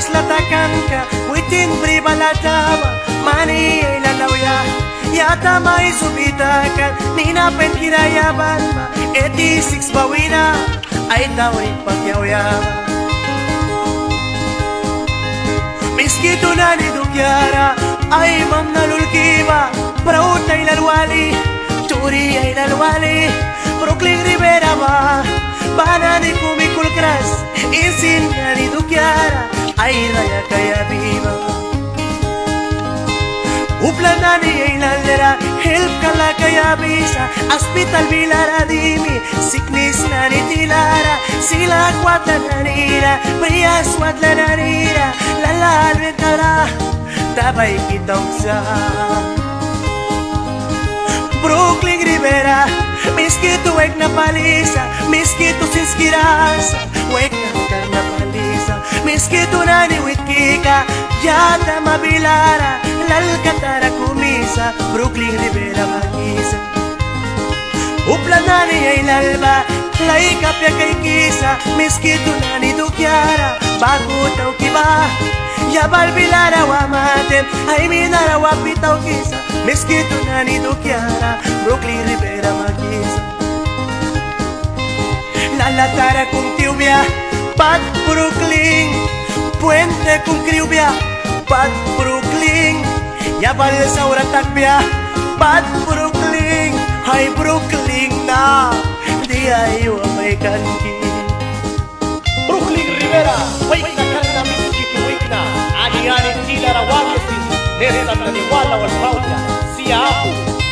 mas latakanka witin pribalatama mani ilalawya yata may subitakan ninapen kirayaban ma 86 bawina ay tawin pagyawyaman miskito na ni Dukyara ay mam nalulkiba Praut ay lalwali Turi ay lalwali Brooklyn Rivera ba Bana ni Kumikulkras Insin na ni Dukyara ay raya kaya viva Upla na ni ay lalera Help kala kaya bisa Hospital bilara dimi Sickness na ni Tilara Sila kwata na nira Priyas watla na nira Lala alwentara Tabay kitang sa Brooklyn Rivera Miskito wek na palisa Miskito sinskirasa Wek na palisa Miskito na ni Witkika Yata mabilara Lalkatara kumisa Brooklyn Rivera magisa Upla na ni ay lalba Laikapya kay kisa Miskito na ni Dukyara Bago taw kiba Yabal bilara wa matem Ay minara wa pitaw kisa Miskito na ni Dukyara Brooklyn Rivera magisa Lalatara kung tiubya Pat Brooklyn Puente kung kriubya Pat Brooklyn Yabal sa uratakbya Pat Brooklyn Ay Brooklyn na Di ayo may kanki Brooklyn Rivera Wait na kan na miskito wait na Ani-ani tila rawagesin Nesa naniwala wal Claudia Siya ako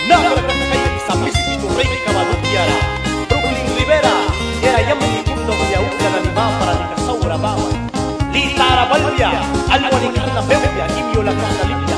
Nagrakakay sa miskito rey kabalukyara Brooklyn Rivera Era yaman ni kundo kaya ukla na lima para ni kasaura bawa Litara balbya Alwani kan na bebya Kimyo lang na